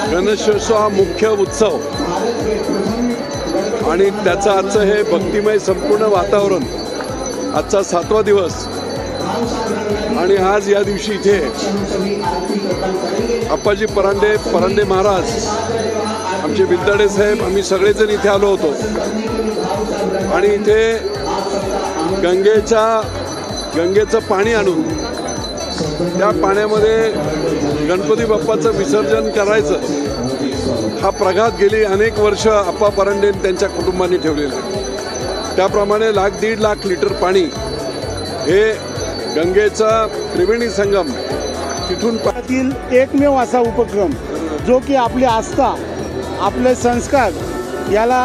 गणेशोत्सव हा मुख्य उत्सव आणि त्याचं आजचं हे भक्तिमय संपूर्ण वातावरण, आजचा 7वा दिवस आणि आज या दिवशी इथे अप्पाजी परांडे महाराज, आमचे बिल्दाडे साहेब, आम्ही सगळेजण इथे आलो होतो आणि इथे गंगेचं पाणी आणून त्या पाण्यामध्ये गणपती बाप्पाचं विसर्जन करायचं हा प्रघात गेली अनेक वर्ष अप्पा परांडे त्यांच्या कुटुंबाने ठेवलेला आहे। त्याप्रमाणे 1.5 लाख लिटर पाणी हे गंगेचा त्रिवेणी संगम तिथून पातील एकमेव असा उपक्रम जो की आपली आस्था, आपले संस्कार याला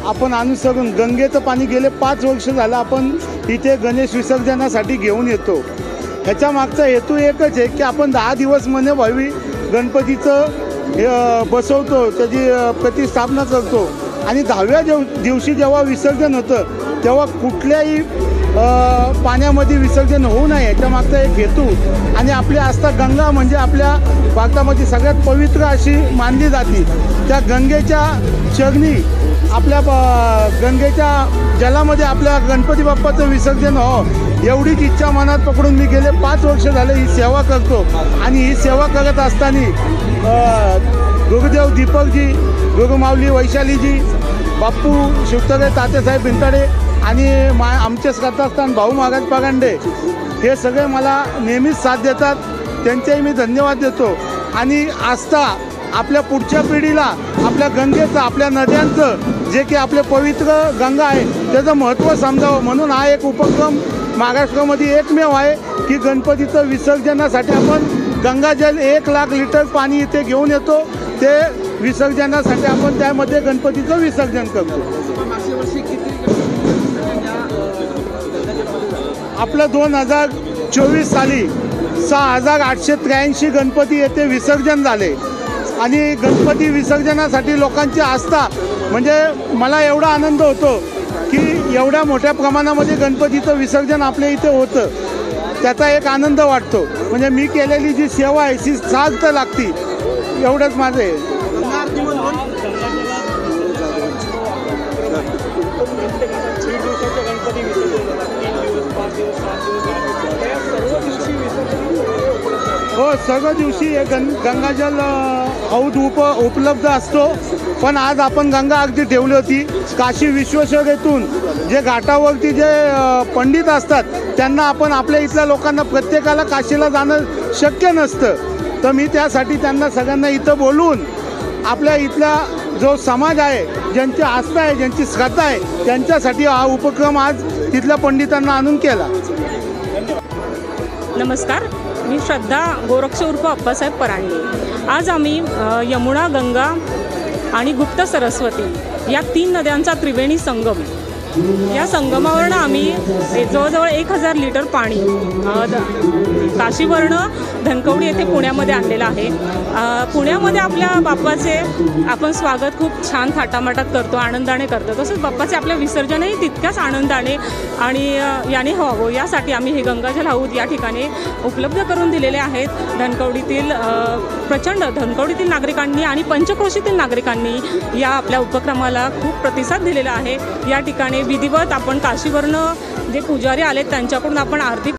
आपण अनुसरून गंगेचं पाणी गेले 5 वर्ष झालं आपण इथे गणेश विसर्जनासाठी घेऊन येतो। ह्याच्या मागचा हेतू एकच आहे की आपण 10 दिवस म्हणे भावी गणपतीचं बसवतो, त्याची प्रतिष्ठापना करतो आणि 10व्या दिवशी जेव्हा विसर्जन होतं तेव्हा कुठल्याही पाण्यामध्ये विसर्जन होऊ नये, याच्या मागचा एक हेतू। आणि आपली आस्था गंगा म्हणजे आपल्या भारतामध्ये सगळ्यात पवित्र अशी मानली जाते। त्या गंगेच्या चरणी आपल्या गंगेच्या जलामध्ये आपल्या गणपती बाप्पाचं विसर्जन हो एवढीच इच्छा मनात पकडून मी गेले 5 वर्ष झाले ही सेवा करतो। आणि ही सेवा करत असताना गुरुदेव दीपकजी, गुरुमाऊली वैशालीजी, बाप्पू शिवतरे, तात्यासाहेब बिंताडे आणि आमचे श्रद्धास्थान भाऊ महाराज परांडे हे सगळे मला नेहमीच साथ देतात, त्यांचेही मी धन्यवाद देतो। आणि आस्था आपल्या पुढच्या पिढीला आपल्या गंगेचं, आपल्या नद्यांचं, जे की आपले पवित्र गंगा आहे त्याचं महत्त्व समजावं म्हणून हा एक उपक्रम महाराष्ट्रामध्ये एकमेव आहे की गणपतीचं विसर्जनासाठी आपण गंगाजल 1 लाख लिटर पाणी इथे घेऊन येतो, ते विसर्जनासाठी आपण त्यामध्ये गणपतीचं विसर्जन करतो। आपलं 2024 साली 6883 गणपती येथे विसर्जन झाले आणि गणपती विसर्जनासाठी लोकांची आस्था म्हणजे मला एवढा आनंद होतो की एवढ्या मोठ्या प्रमाणामध्ये गणपतीचं विसर्जन आपल्या इथे होतं, त्याचा एक आनंद वाटतो। म्हणजे मी केलेली जी सेवा आहे ती सार्थ लागती, एवढंच माझं आहे। हो, सर्व दिवशी गंगाजल हौद उपलब्ध असतो, पण आज आपण गंगा अगदी ठेवली होती। काशी विश्वेश्वरेतून जे घाटावरती जे पंडित असतात त्यांना आपण आपल्या इथल्या लोकांना प्रत्येकाला काशीला जाणं शक्य नसतं, तर मी त्यासाठी त्यांना सगळ्यांना इथं बोलवून आपल्या इथला जो समाज आहे, ज्यांची आस्था आहे, ज्यांची श्रद्धा आहे, त्यांच्यासाठी हा उपक्रम आज तिथल्या पंडितांना आणून केला। नमस्कार, मी श्रद्धा गोरक्ष उर्फ अप्पासाहेब परांडे। आज आम्ही यमुना, गंगा आणि गुप्त सरस्वती या 3 नद्यांचा त्रिवेणी संगम, या संगमावरनं आम्ही जवळजवळ 1000 लिटर पाणी काशीवरनं धनकवडी येथे पुण्यामध्ये आणलेलं आहे। पुण्यामध्ये आपल्या बाप्पाचे आपण स्वागत खूप छान थाटामाटात करतो, आनंदाने करतो, तसंच बाप्पाचे आपल्या विसर्जनही तितक्याच आनंदाने आणि याने व्हावं यासाठी आम्ही हे गंगाजल हौद या ठिकाणी उपलब्ध करून दिलेले आहेत। धनकवडीतील नागरिकांनी आणि पंचक्रोशीतील नागरिकांनी या आपल्या उपक्रमाला खूप प्रतिसाद दिलेला आहे। या ठिकाणी विधिवत आपण काशीवरनं जे पुजारी आलेत त्यांच्याकडून आपण आरती